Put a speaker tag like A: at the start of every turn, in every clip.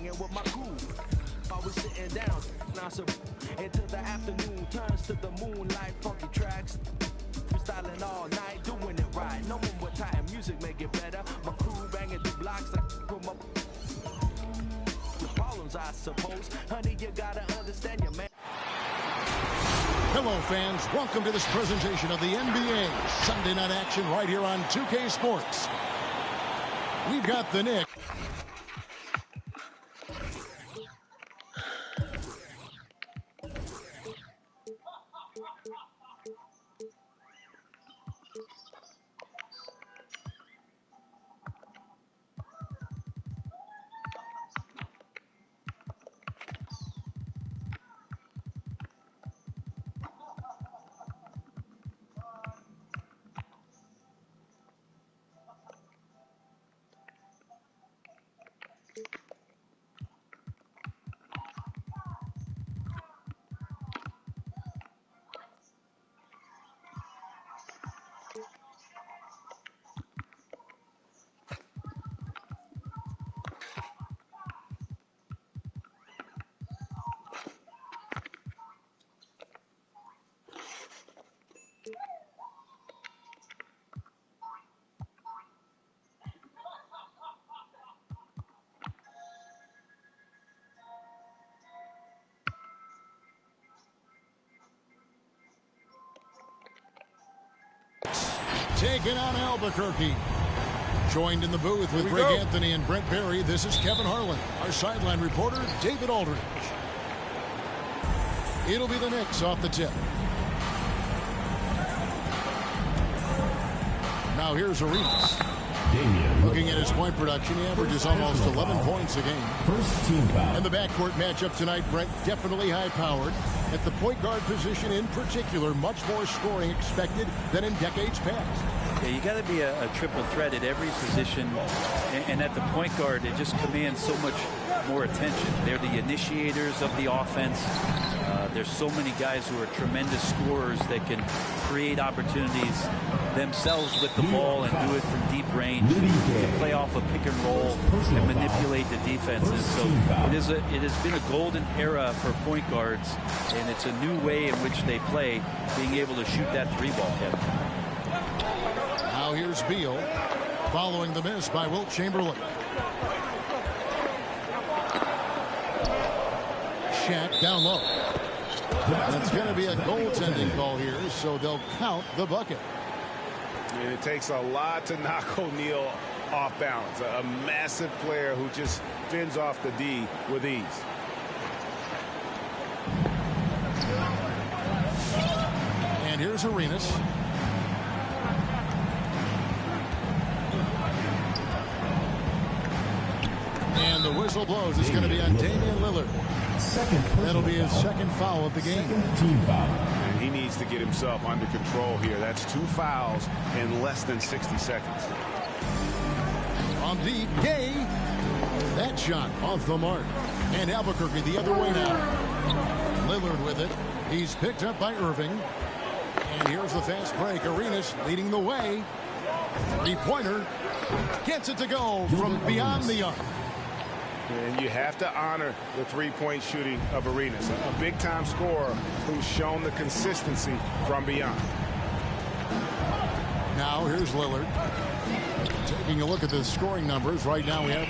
A: banging with my crew. I was sitting down, now so into the afternoon turns to the moonlight, funky tracks. Freestyling all night, doing it right. No one with tight music make it better. My crew banging through blocks like from up. The problems, I suppose, honey, you gotta understand your man.
B: Hello, fans. Welcome to this presentation of the NBA Sunday night action right here on 2K Sports. We've got the Knicks. Taking on Albuquerque. Joined in the booth with Greg Anthony and Brent Barry, this is Kevin Harlan. Our sideline reporter, David Aldridge. It'll be the Knicks off the tip. Now here's Arenas. Looking at his point production, he averages almost 11 points a game.
C: First team foul.
B: And the backcourt matchup tonight, Brent, definitely high-powered. At the point guard position in particular, much more scoring expected than in decades past.
D: Yeah, you got to be a triple threat at every position, and at the point guard, it just commands so much more attention. They're the initiators of the offense. There's so many guys who are tremendous scorers that can create opportunities themselves with the ball and do it from deep range, to play off a pick and roll and manipulate the defenses. So it has been a golden era for point guards, and it's a new way in which they play, being able to shoot that three ball, Kevin.
B: Now here's Beal, following the miss by Wilt Chamberlain. Shaq down low. That's going to be a goaltending call here, so they'll count the bucket.
E: And it takes a lot to knock O'Neal off balance. A massive player who just fends off the D with ease.
B: And here's Arenas. And the whistle blows. It's going to be on Damian Lillard. That'll be his second foul of the game.
C: Team foul.
E: And he needs to get himself under control here. That's 2 fouls in less than 60 seconds.
B: On deep, Gay. That shot off the mark. And Albuquerque the other way now. Lillard with it. He's picked up by Irving. And here's the fast break. Arenas leading the way. Three-pointer. Gets it to go from beyond the arc.
E: And you have to honor the three-point shooting of Arenas, a big-time scorer who's shown the consistency from beyond.
B: Now here's Lillard. Taking a look at the scoring numbers. Right now we have...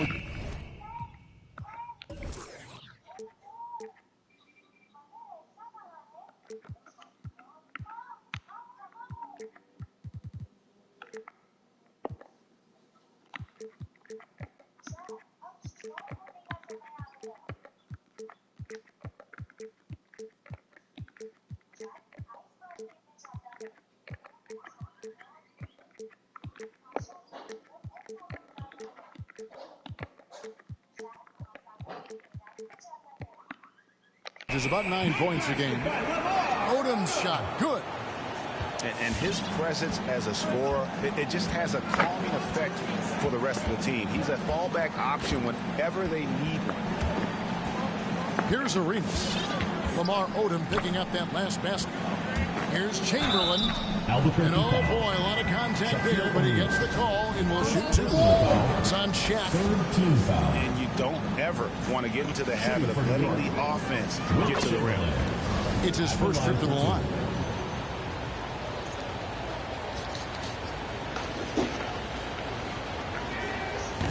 B: There's about 9 points a game. Odom's shot, good.
E: And his presence as a scorer, it just has a calming effect for the rest of the team. He's a fallback option whenever they need one.
B: Here's Arenas. Lamar Odom picking up that last basket. Here's Chamberlain. And oh boy, a lot of contact there, but he gets the call and will shoot two. It's on Shaq.
E: And you don't ever want to get into the habit of letting the offense get to the rim.
B: It's his first trip to the line.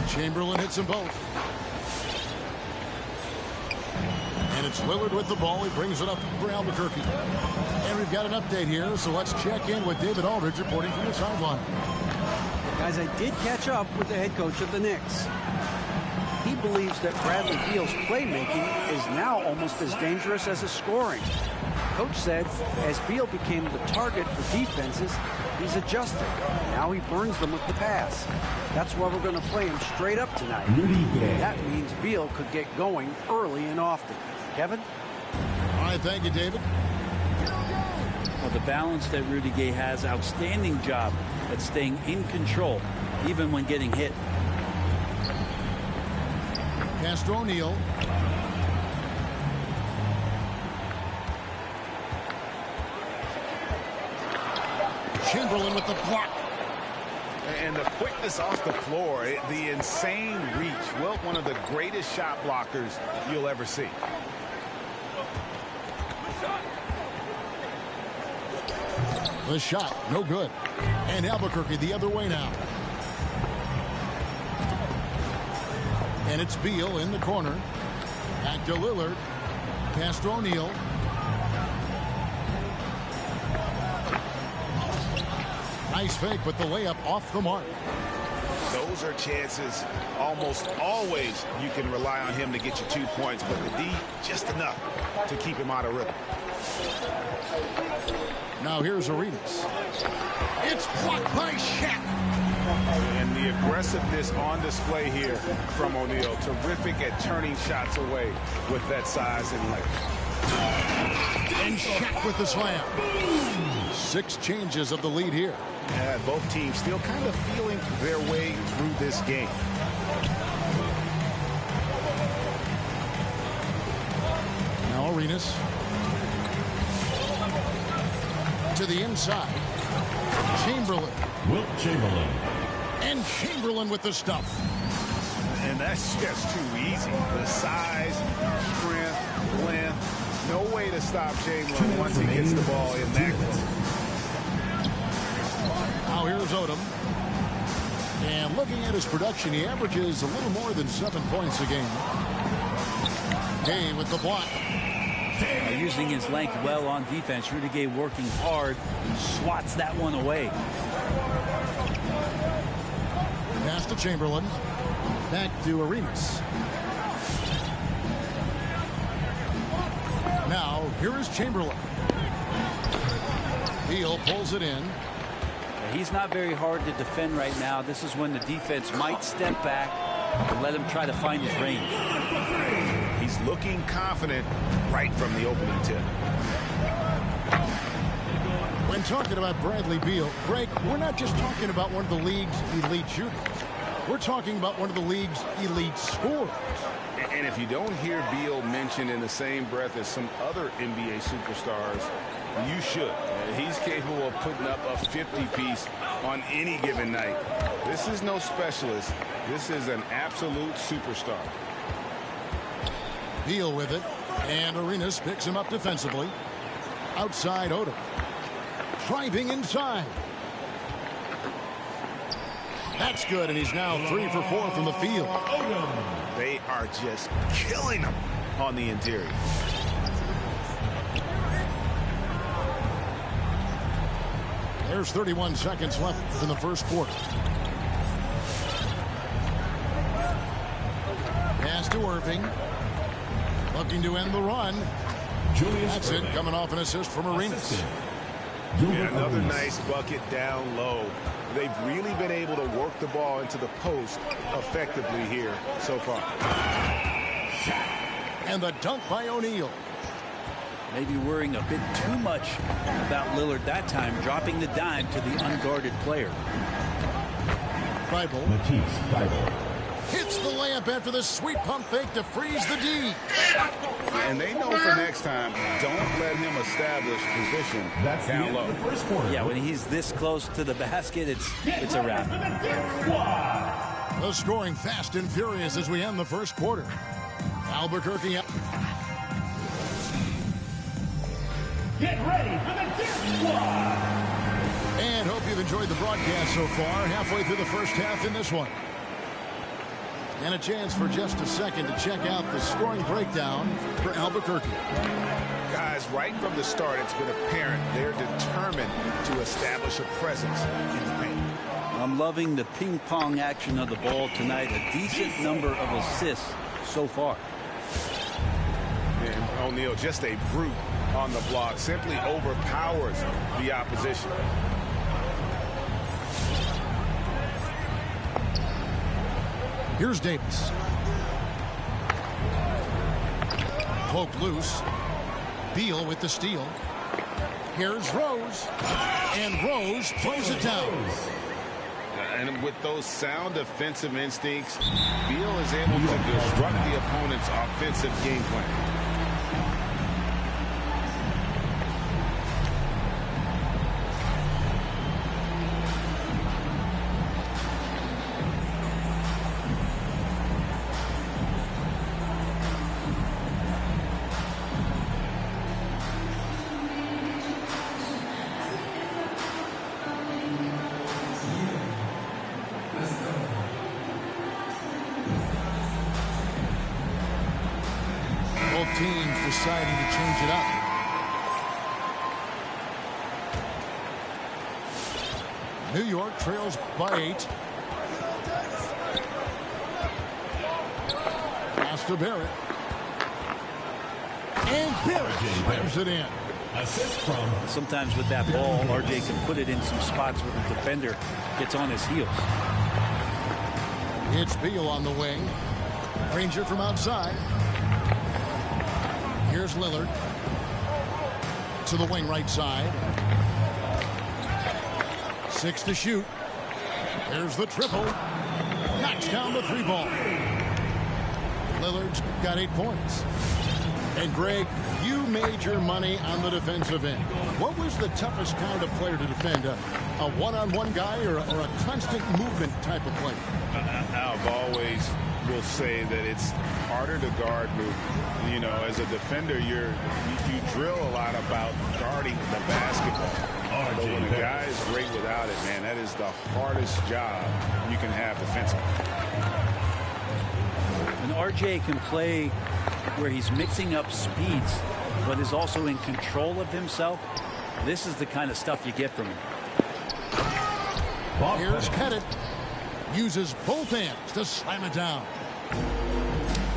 B: Chamberlain hits them both. And it's Lillard with the ball. He brings it up for Albuquerque. And we've got an update here, so let's check in with David Aldridge reporting from the sideline.
C: Guys, I did catch up with the head coach of the Knicks. He believes that Bradley Beal's playmaking is now almost as dangerous as his scoring. Coach said as Beal became the target for defenses, he's adjusted. Now he burns them with the pass. That's why we're going to play him straight up tonight. That means Beal could get going early and often. Kevin?
B: All right, thank you, David.
D: Well, the balance that Rudy Gay has, outstanding job at staying in control, even when getting hit.
B: Castro O'Neal. Chamberlain with the block.
E: And the quickness off the floor, the insane reach. Well, one of the greatest shot blockers you'll ever see.
B: The shot, no good. And Albuquerque the other way now. And it's Beal in the corner. Back to Lillard. Castro O'Neal. Nice fake, but the layup off the mark.
E: Those are chances almost always you can rely on him to get you 2 points, but the D just enough to keep him out of rhythm.
B: Now here's Arenas. It's blocked by Shaq.
E: And the aggressiveness on display here from O'Neal. Terrific at turning shots away with that size and length.
B: And Shaq with the slam. 6 changes of the lead here.
E: Yeah, both teams still kind of feeling their way through this game.
B: Now Arenas. To the inside. Chamberlain.
F: Wilt Chamberlain.
B: And Chamberlain with the stuff.
E: And that's just too easy. The size, strength, length. No way to stop Chamberlain once he gets the ball in that close.
B: Now here's Odom. And looking at his production, he averages a little more than 7 points a game. Gay with the block.
D: Using his length well on defense. Rudy Gay working hard and swats that one away.
B: Pass to Chamberlain. Back to Arenas. Now, here is Chamberlain. Beal pulls it in.
D: He's not very hard to defend right now. This is when the defense might step back and let him try to find his range.
E: He's looking confident right from the opening tip.
B: When talking about Bradley Beal, Greg, we're not just talking about one of the league's elite shooters. We're talking about one of the league's elite scorers.
E: And if you don't hear Beal mentioned in the same breath as some other NBA superstars, you should. He's capable of putting up a 50-piece on any given night. This is no specialist. This is an absolute superstar.
B: Beal with it, and Arenas picks him up defensively. Outside Odom. Driving inside. That's good, and he's now 3 for 4 from the field.
E: They are just killing him on the interior.
B: There's 31 seconds left in the first quarter. Pass to Irving. Looking to end the run. That's it, coming off an assist from Arenas.
E: Yeah, another nice bucket down low. They've really been able to work the ball into the post effectively here so far.
B: And the dunk by O'Neal.
D: Maybe worrying a bit too much about Lillard that time, dropping the dime to the unguarded player.
B: Bible.
F: Matisse Bible.
B: Hits the layup after the sweet pump fake to freeze the D.
E: And they know for next time, don't let him establish position down low.
D: Yeah, when he's this close to the basket, it's a wrap.
B: The scoring fast and furious as we end the first quarter. Albuquerque.
F: Get ready for the Death Squad!
B: And hope you've enjoyed the broadcast so far. Halfway through the first half in this one. And a chance for just a second to check out the scoring breakdown for Albuquerque.
E: Guys, right from the start, it's been apparent they're determined to establish a presence in the paint.
C: I'm loving the ping-pong action of the ball tonight. A decent number of assists so far.
E: And O'Neal, just a brute on the block, simply overpowers the opposition.
B: Here's Davis. Poked loose. Beal with the steal. Here's Rose. And Rose throws it down.
E: And with those sound defensive instincts, Beal is able to disrupt the opponent's offensive game plan.
B: Both teams deciding to change it up. New York trails by 8. Pass to Barrett. And Barrett slams it in.
F: Assist from
D: Sometimes with that ball, RJ can put it in some spots where the defender gets on his heels.
B: It's Beal on the wing. Ranger from outside. Here's Lillard. To the wing right side. 6 to shoot. There's the triple. Knocks down the 3 ball. Lillard's got 8 points. And Greg, you made your money on the defensive end. What was the toughest kind of player to defend? A one-on-one guy or a constant movement type of player?
E: I've always will say that it's harder to guard movement. You know, as a defender, you drill a lot about guarding the basketball. But when a guy is great without it, man, that is the hardest job you can have defensively.
D: And RJ can play where he's mixing up speeds, but is also in control of himself. This is the kind of stuff you get from him.
B: Here's Pettit. Uses both hands to slam it down.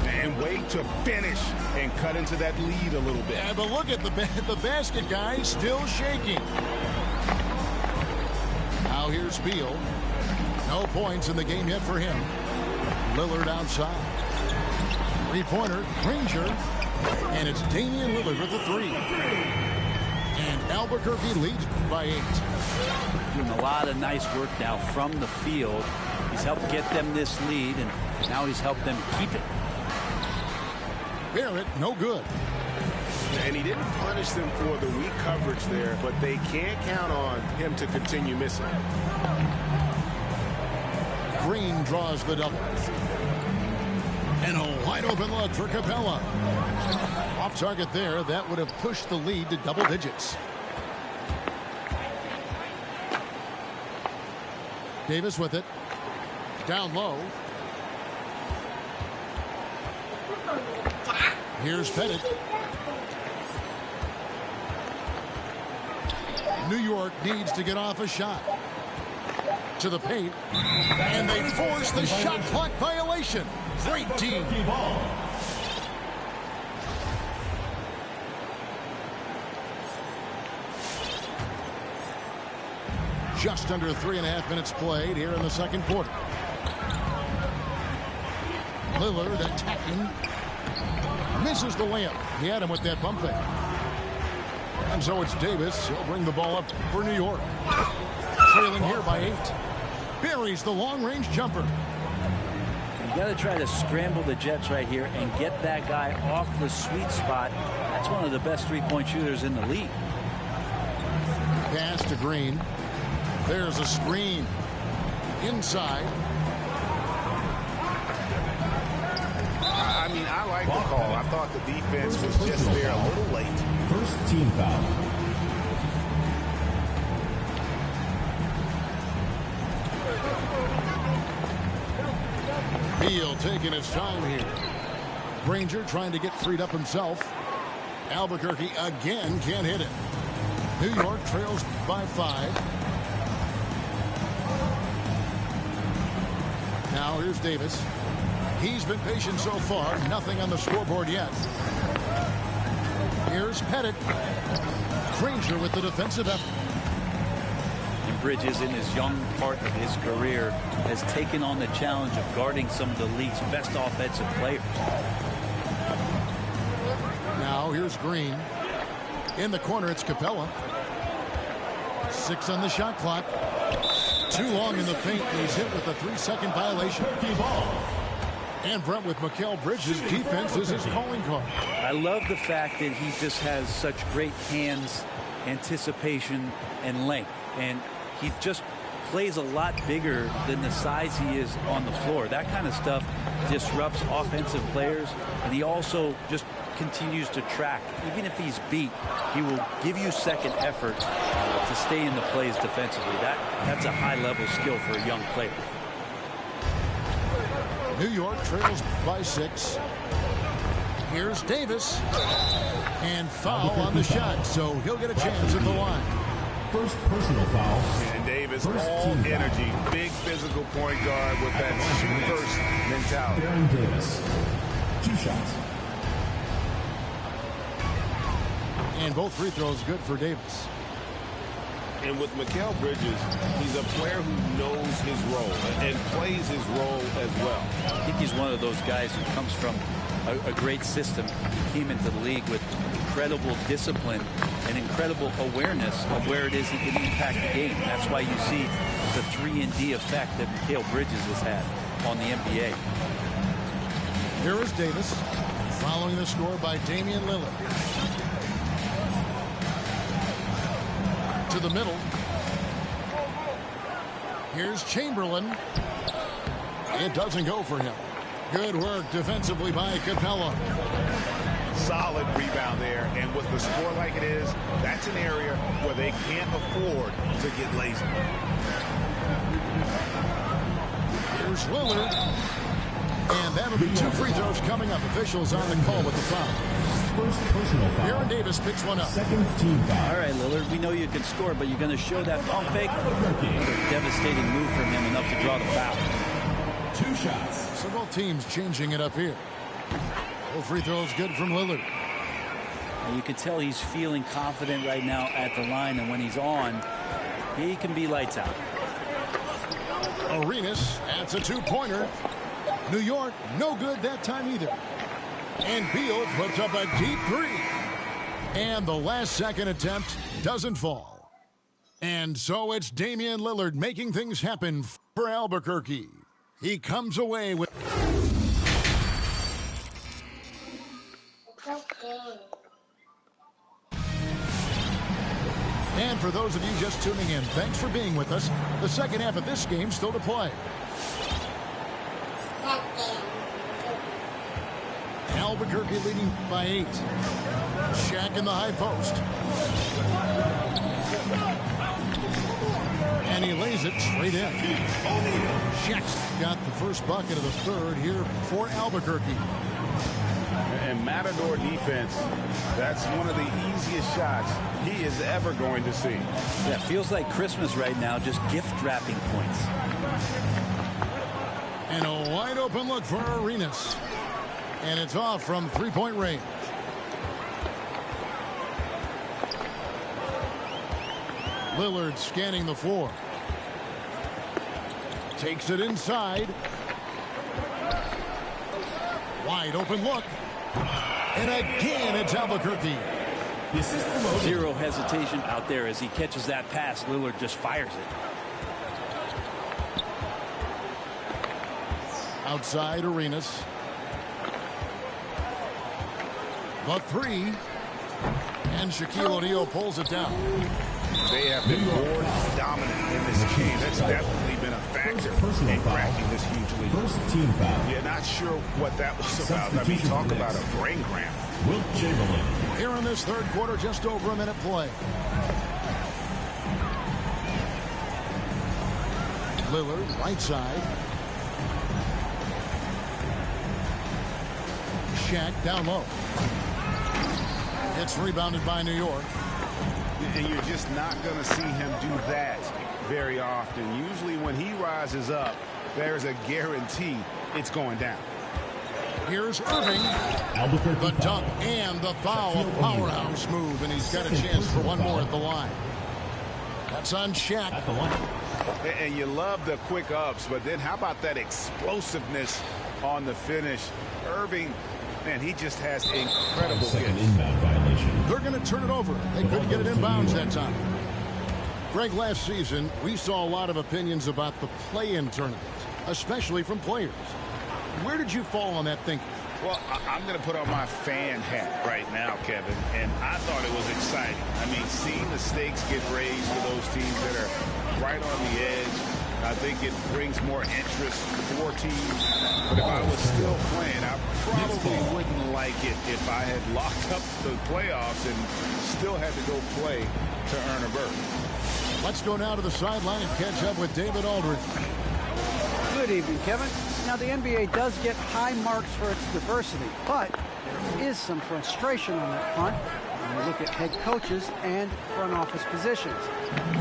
E: And wait to finish and cut into that lead a little bit.
B: Yeah, but look at the basket guy still shaking. Now here's Beal. No points in the game yet for him. Lillard outside. 3-pointer, Ranger. And it's Damian Lillard with the 3. And Albuquerque leads by 8.
D: Doing a lot of nice work now from the field. He's helped get them this lead, and now he's helped them keep it.
B: Barrett, no good.
E: And he didn't punish them for the weak coverage there, but they can't count on him to continue missing.
B: Green draws the double. And a wide open look for Capella. Off target there. That would have pushed the lead to double digits. Davis with it. Down low. Here's Pettit. New York needs to get off a shot. To the paint. And they force the shot clock violation. Great team. Just under 3.5 minutes played here in the second quarter. Lillard attacking. Misses the layup. He had him with that bump fake. And so it's Davis. He'll bring the ball up for New York. Trailing here by 8. Buries the long-range jumper.
D: You got to try to scramble the Jets right here and get that guy off the sweet spot. That's one of the best three-point shooters in the league.
B: Pass to Green. There's a screen. Inside.
E: I mean, I like the call. I thought the defense was just there a little late.
F: First team foul.
B: Beal taking his time here. Granger trying to get freed up himself. Albuquerque again can't hit it. New York trails by 5. Now here's Davis. He's been patient so far. Nothing on the scoreboard yet. Here's Pettit. Granger with the defensive effort.
D: And Bridges, in his young part of his career, has taken on the challenge of guarding some of the league's best offensive players.
B: Now here's Green. In the corner, it's Capella. 6 on the shot clock. Too long in the paint. He's hit with a 3-second violation. And Brent, with Mikal Bridges, defense is his calling card.
D: I love the fact that he just has such great hands, anticipation, and length. And he just plays a lot bigger than the size he is on the floor. That kind of stuff disrupts offensive players. And he also just continues to track. Even if he's beat, he will give you second effort to stay in the plays defensively. That's a high-level skill for a young player.
B: New York trails by 6. Here's Davis. And foul on the shot, so he'll get a chance at the line.
F: First personal foul.
E: And Davis, all energy, big physical point guard with that first mentality.
F: Baron Davis. 2 shots.
B: And both free throws good for Davis.
E: And with Mikal Bridges, he's a player who knows his role and plays his role as well.
D: I think he's one of those guys who comes from a great system. He came into the league with incredible discipline and incredible awareness of where it is he can impact the game. That's why you see the 3-and-D effect that Mikal Bridges has had on the NBA.
B: Here is Davis, following the score by Damian Lillard. To the middle. Here's Chamberlain. It doesn't go for him. Good work defensively by Capella.
E: Solid rebound there, and with the score like it is, that's an area where they can't afford to get lazy.
B: Here's Lillard. And that'll be 2 free throws coming up. Officials on the call with the foul.
F: First personal foul.
B: Aaron Davis picks one up.
F: Second team foul.
D: All right, Lillard, we know you can score, but you're going to show that pump fake. Another devastating move from him, enough to draw the foul.
F: 2 shots.
B: So both teams changing it up here. Both free throws good from Lillard.
D: And you can tell he's feeling confident right now at the line, and when he's on, he can be lights out.
B: Arenas adds a 2-pointer. New York, no good that time either. And Beal puts up a deep 3. And the last-second attempt doesn't fall. And so it's Damian Lillard making things happen for Albuquerque. He comes away with... And for those of you just tuning in, thanks for being with us. The second half of this game still to play. Albuquerque leading by 8. Shaq in the high post. And he lays it straight in. Shaq's got the first bucket of the third here for Albuquerque.
E: And Matador defense, that's one of the easiest shots he is ever going to see.
D: Yeah, feels like Christmas right now, just gift wrapping points.
B: And a wide open look for Arenas. And it's off from 3-point range. Lillard scanning the floor. Takes it inside. Wide open look. And again, it's Albuquerque.
D: Zero hesitation out there as he catches that pass. Lillard just fires it.
B: Outside Arenas. The three. And Shaquille O'Neal pulls it down.
E: They have been more dominant in this game. That's definitely been a factor in cracking this huge lead.
F: First team foul.
E: Yeah, not sure what that was about. I mean, talk about a brain cramp.
F: Wilt Chamberlain.
B: Here in this third quarter, just over a minute play. Lillard, right side. Shaq down low. It's rebounded by New York.
E: And you're just not going to see him do that very often. Usually when he rises up, there's a guarantee it's going down.
B: Here's Irving. The dunk and the foul. A powerhouse move, and he's got a chance for one more at the line. That's on Shaq.
F: At the line.
E: And you love the quick ups, but then how about that explosiveness on the finish? Irving, man, he just has incredible
F: Second
E: gifts.
F: inbound violation.
B: They're going to turn it over. They couldn't get it inbounds that time. Greg, last season, we saw a lot of opinions about the play-in tournament, especially from players. Where did you fall on that thinking?
E: Well, I'm going to put on my fan hat right now, Kevin, and I thought it was exciting. I mean, seeing the stakes get raised for those teams that are right on the edge, I think it brings more interest for teams. But if I was still playing, I probably wouldn't like it if I had locked up the playoffs and still had to go play to earn a berth.
B: Let's go now to the sideline and catch up with David Aldridge.
C: Good evening, Kevin. Now, the NBA does get high marks for its diversity, but there is some frustration on that front when you look at head coaches and front office positions.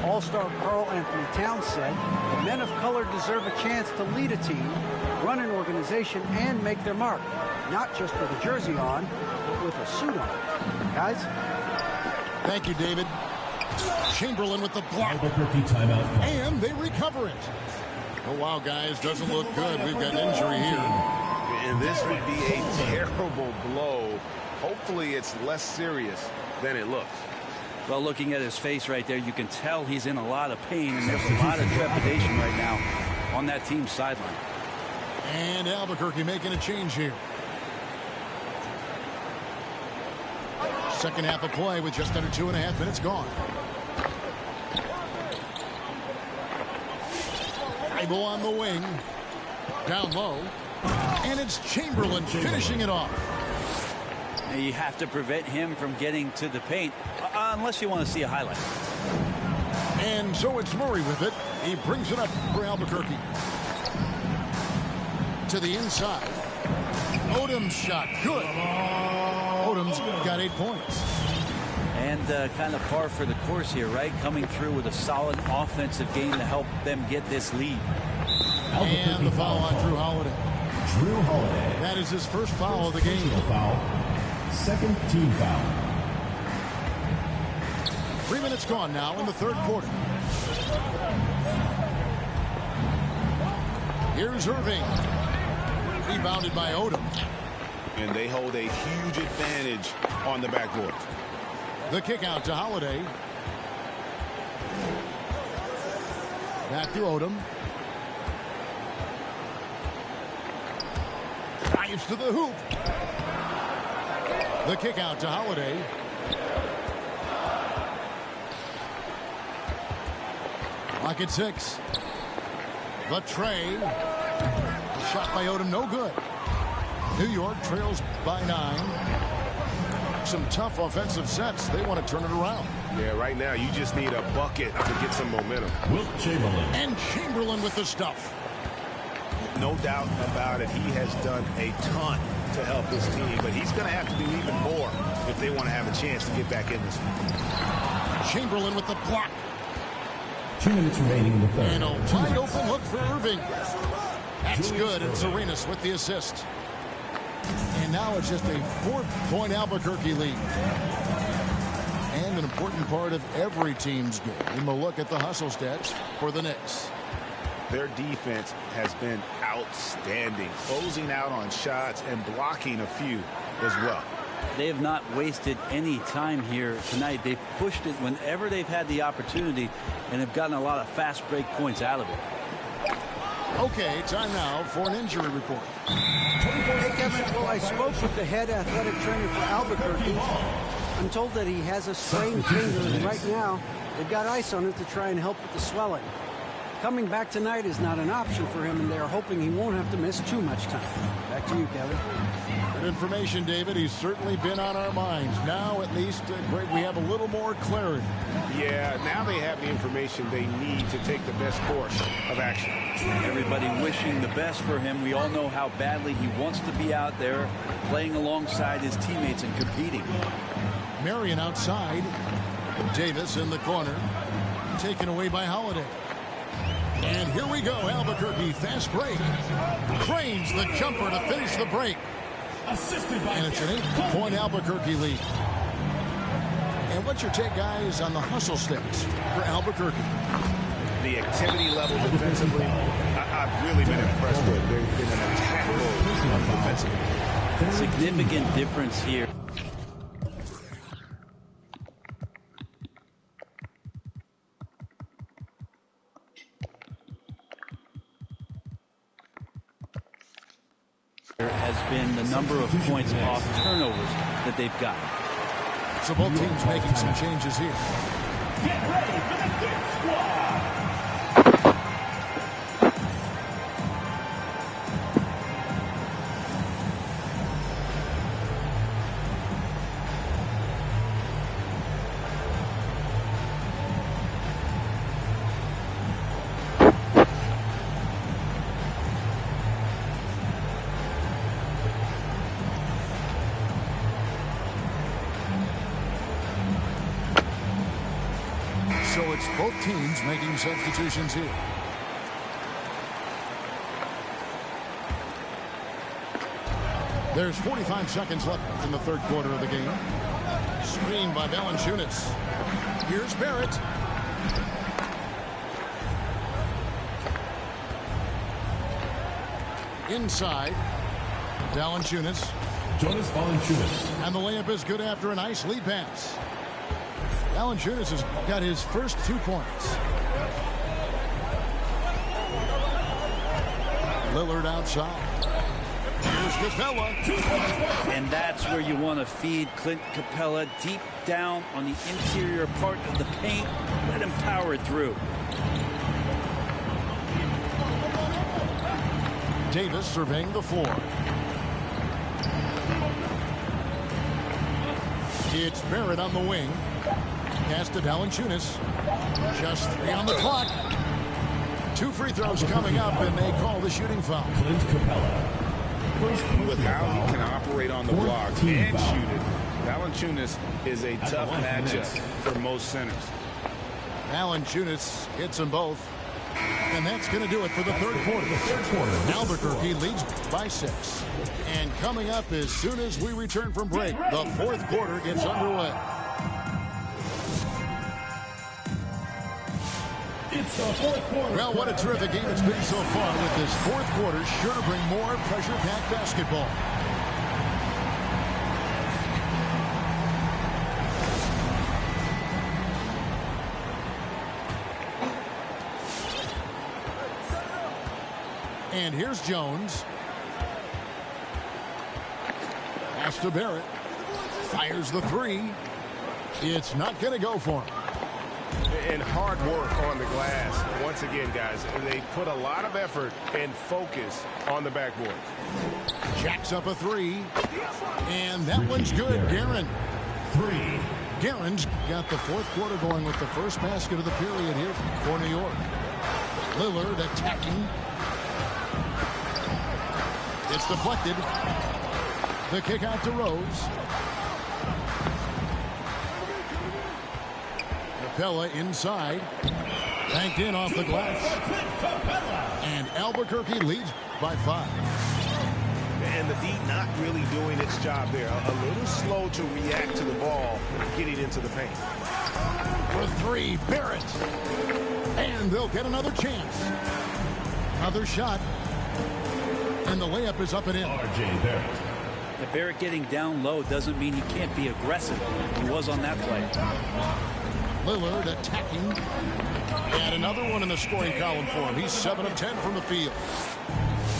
C: All-star Karl Anthony Towns said that men of color deserve a chance to lead a team, run an organization, and make their mark, not just with a jersey on, but with a suit on. Guys?
B: Thank you, David. Chamberlain with the block.
F: Albuquerque timeout.
B: And they recover it. Oh, wow, guys, doesn't look good. We've got an injury here.
E: And this would be a terrible blow. Hopefully it's less serious than it looks.
D: Well, looking at his face right there, you can tell he's in a lot of pain, and there's a lot of trepidation right now on that team's sideline.
B: And Albuquerque making a change here. Second half of play with just under 2.5 minutes gone. Ibo on the wing. Down low. And it's Chamberlain finishing it off.
D: You have to prevent him from getting to the paint, unless you want to see a highlight.
B: And so it's Murray with it. He brings it up for Albuquerque. To the inside. Odom's shot. Good. Odom's got 8 points.
D: And kind of par for the course here, right? Coming through with a solid offensive game to help them get this lead.
B: And the foul on Drew Holiday.
F: Drew Holiday.
B: That is his first foul of the game.
F: Foul. Second team foul.
B: 3 minutes gone now in the third quarter. Here's Irving. Rebounded by Odom.
E: And they hold a huge advantage on the backboard.
B: The kick out to Holiday. Back to Odom. Drives to the hoop. The kick out to Holiday. Clock at 6. The tray. Shot by Odom, no good. New York trails by 9. Some tough offensive sets. They want to turn it around.
E: Yeah, right now you just need a bucket to get some momentum.
F: Wilt Chamberlain.
B: And Chamberlain with the stuff.
E: No doubt about it. He has done a ton to help this team, but he's going to have to do even more if they want to have a chance to get back in this one.
B: Chamberlain with the block.
F: 2 minutes remaining in the third.
B: And a wide open look for Irving. That's good. It's Arenas with the assist. And now it's just a 4-point Albuquerque lead. And an important part of every team's game. A look at the hustle stats for the Knicks.
E: Their defense has been outstanding, closing out on shots and blocking a few as well.
D: They have not wasted any time here tonight. They've pushed it whenever they've had the opportunity and have gotten a lot of fast break points out of it.
B: Okay, time now for an injury report.
C: Hey, Kevin, well, I spoke with the head athletic trainer for Albuquerque. I'm told that he has a sprained finger, and right now they've got ice on it to try and help with the swelling. Coming back tonight is not an option for him, and they're hoping he won't have to miss too much time. Back to you, Kevin.
B: Good information, David. He's certainly been on our minds. Now, at least, Greg, we have a little more clarity.
E: Yeah, now they have the information they need to take the best course of action.
D: Everybody wishing the best for him. We all know how badly he wants to be out there playing alongside his teammates and competing.
B: Marion outside. Davis in the corner. Taken away by Holiday. And here we go, Albuquerque, fast break. Cranes the jumper to finish the break.
F: Assisted by
B: And it's an 8-point Albuquerque lead. And what's your take, guys, on the hustle sticks for Albuquerque?
E: The activity level defensively, I've really been impressed with. There's been an attack mode defensively.
D: Significant difference here. Has been the number of points off turnovers that they've gotten.
B: So both teams making some changes here.
F: Get ready for the Dick Squad.
B: So it's both teams making substitutions here. There's 45 seconds left in the third quarter of the game. Screen by Valanciunas. Here's Barrett. Inside. Valanciunas.
F: Jonas Valanciunas.
B: And the layup is good after a nice lead pass. Valanciunas has got his first 2 points. Lillard outside. Here's Capella.
D: And that's where you want to feed Clint Capella, deep down on the interior part of the paint. Let him power it through.
B: Davis surveying the floor. It's Barrett on the wing. Pass to Valanciunas. Just 3 on the clock. 2 free throws coming up, and they call the shooting foul.
F: Clint Capella.
E: With how he can operate on the block and shoot it, Valanciunas is a tough matchup for most centers.
B: Valanciunas hits them both. And that's going to do it for the third quarter. Albuquerque leads by 6. And coming up as soon as we return from break, the fourth quarter gets underway.
F: It's the fourth quarter.
B: Well, what a terrific game it's been so far, with this fourth quarter sure to bring more pressure-packed basketball. And here's Jones. Pass to Barrett. Fires the 3. It's not going to go for him.
E: And hard work on the glass. Once again, guys, they put a lot of effort and focus on the backboard.
B: Jacks up a 3. And that one's good. Guerin.
F: 3.
B: Guerin's got the fourth quarter going with the first basket of the period here for New York. Lillard attacking. It's deflected. The kick out to Rose. Capella inside. Banked in off the glass. And Albuquerque leads by 5.
E: And the D not really doing its job there. A little slow to react to the ball getting into the paint.
B: For 3, Barrett. And they'll get another chance. Another shot. And the layup is up and in.
F: R.J. Barrett.
D: The Barrett getting down low doesn't mean he can't be aggressive. He was on that play.
B: Lillard attacking. And another one in the scoring column for him. He's 7 of 10 from the field.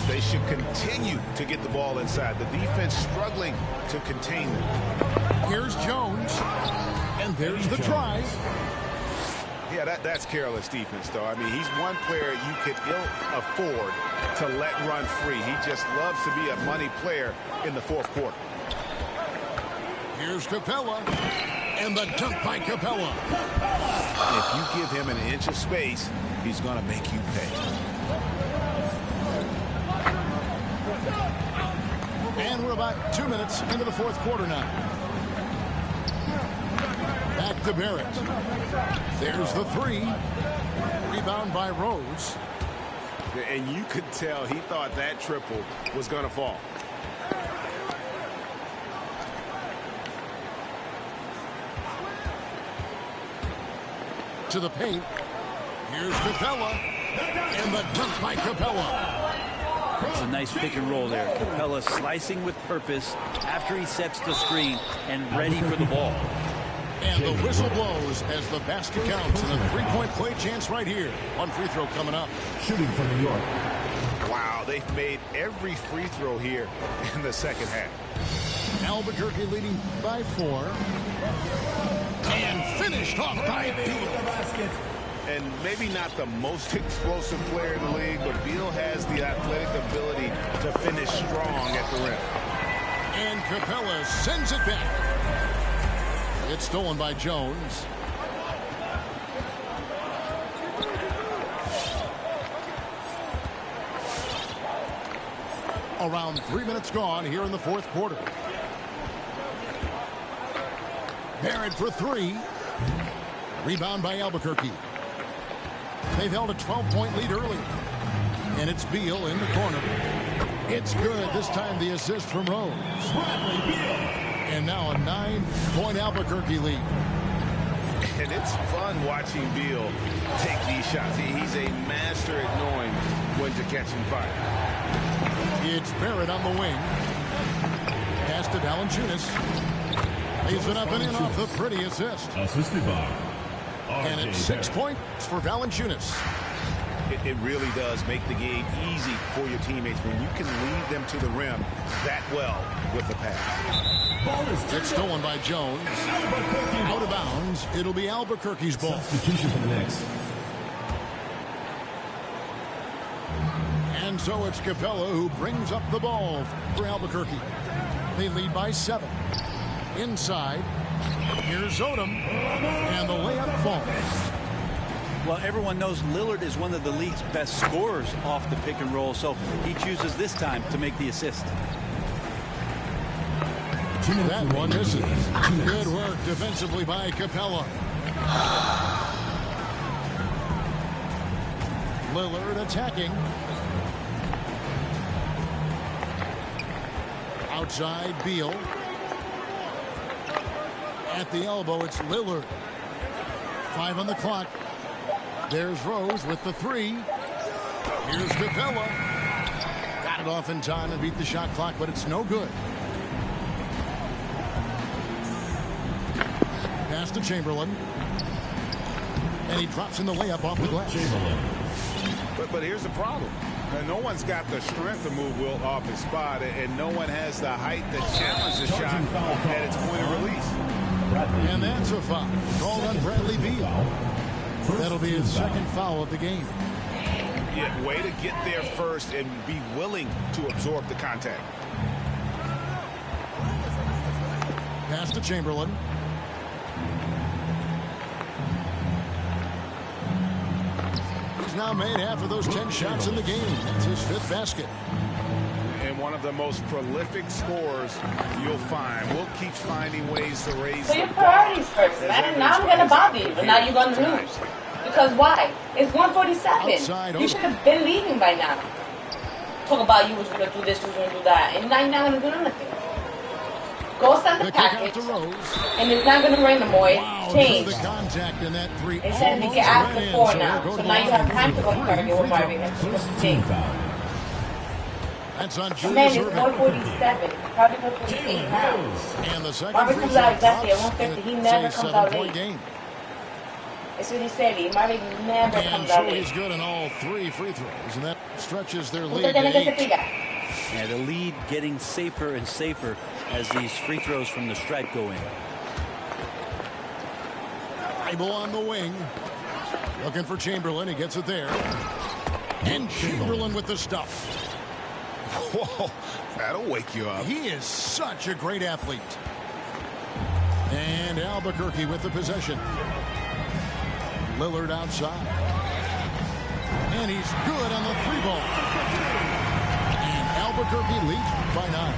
E: They should continue to get the ball inside. The defense struggling to contain them.
B: Here's Jones. And there's the try.
E: Yeah, that's careless defense, though. I mean, he's one player you could ill afford to let run free. He just loves to be a money player in the fourth quarter.
B: Here's Capella. And the dunk by Capella.
E: If you give him an inch of space, he's going to make you pay.
B: And we're about 2 minutes into the fourth quarter now. Back to Barrett. There's the three. Rebound by Rose.
E: And you could tell he thought that triple was going to fall.
B: To the paint. Here's Capella. And the dunk by Capella.
D: It's a nice pick and roll there. Capella slicing with purpose after he sets the screen and ready for the ball.
B: And the whistle blows as the basket counts. And a three-point play chance right here. One free throw coming up.
F: Shooting from New York.
E: Wow, they've made every free throw here in the second half.
B: Albuquerque leading by 4. And finished off by Beal.
E: And maybe not the most explosive player in the league, but Beal has the athletic ability to finish strong at the rim.
B: And Capella sends it back. It's stolen by Jones. Around 3 minutes gone here in the fourth quarter. Barrett for 3. Rebound by Albuquerque. They've held a 12-point lead early. And it's Beal in the corner. It's good. This time the assist from Rose. And now a 9-point Albuquerque lead.
E: And it's fun watching Beal take these shots. He's a master at knowing when to catch and fire.
B: It's Barrett on the wing. Pass to Valanciunas. Leaves it up and in off the pretty assist.
F: Assisted by
B: And it's 6 points for Valanciunas.
E: It really does make the game easy for your teammates when you can lead them to the rim that well with the pass.
B: It's stolen by Jones. Out of bounds. It'll be Albuquerque's ball.
F: Substitution for the Knicks.
B: And so it's Capella who brings up the ball for Albuquerque. They lead by 7. Inside. Here's Odom. And the layup falls.
D: Well, everyone knows Lillard is one of the league's best scorers off the pick and roll, so he chooses this time to make the assist.
B: That one misses. Good work defensively by Capella. Lillard attacking. Outside, Beal. At the elbow, it's Lillard. 5 on the clock. There's Rose with the 3. Here's Capella. Got it off in time and beat the shot clock, but it's no good. Pass to Chamberlain. And he drops in the layup off the glass.
E: But here's the problem. No one's got the strength to move Wilt off his spot, and no one has the height to challenge the shot at its point of release.
B: And that's a foul called on Bradley Beal. That'll be his second foul of the game.
E: Yeah, way to get there first and be willing to absorb the contact.
B: Pass to Chamberlain. He's now made half of those 10 shots in the game. That's his 5th basket.
E: And one of the most prolific scorers you'll find. Wilt keeps finding ways to raise
G: So your priorities first, man. Now I'm going to bother you, but now you're going to lose. Because why? It's 147.
B: Outside,
G: you should have been leaving by now. Talk about you was going to do this, you was going to do that, and now you're not going to do nothing. Go send the package, and it's not going to rain no more. It's changed.
B: The contact in that 3
G: Instead of you get asked for 4 now, so now you have time to go carry with Marvin.
B: That's on
G: Man,
B: Julius
G: it's
B: Irving.
G: 147. Probably 148 pounds.
B: And the second
G: Marvin
B: free
G: comes
B: throw
G: out exactly at
B: drops,
G: 150. He
B: and
G: never
B: it's a
G: comes out
B: 7-point
G: late.
B: game.
G: It's what he said. Marvin never
B: And
G: comes
B: so
G: out
B: he's
G: late.
B: good on all 3 free throws, and that stretches their lead
G: Usted
B: to
G: tiene que
B: 8.
G: cepillar.
D: Yeah, the lead getting safer and safer as these free throws from the stripe go in.
B: Bible on the wing. Looking for Chamberlain. He gets it there. And Chamberlain with the stuff.
E: Whoa, that'll wake you up.
B: He is such a great athlete. And Albuquerque with the possession. Lillard outside. And he's good on the 3-ball. And Albuquerque leads by 9.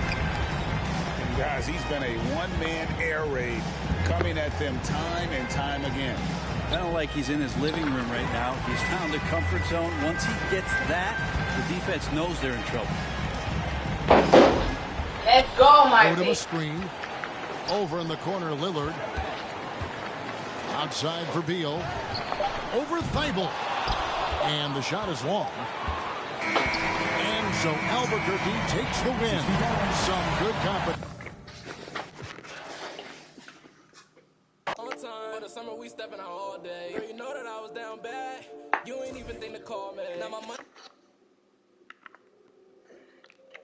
E: And guys, he's been a one-man air raid coming at them time and time again.
D: Kind of like he's in his living room right now. He's found a comfort zone. Once he gets that, the defense knows they're in trouble.
G: Let's go,
B: Out of a
G: Marvin.
B: screen. Over in the corner, Lillard. Outside for Beal. Over Thibault. And the shot is long. And so Albuquerque takes the win. Some good competition.
A: On time, for the summer we stepping out all day. Girl, you know that I was down bad. You ain't even think to call me. Now my money.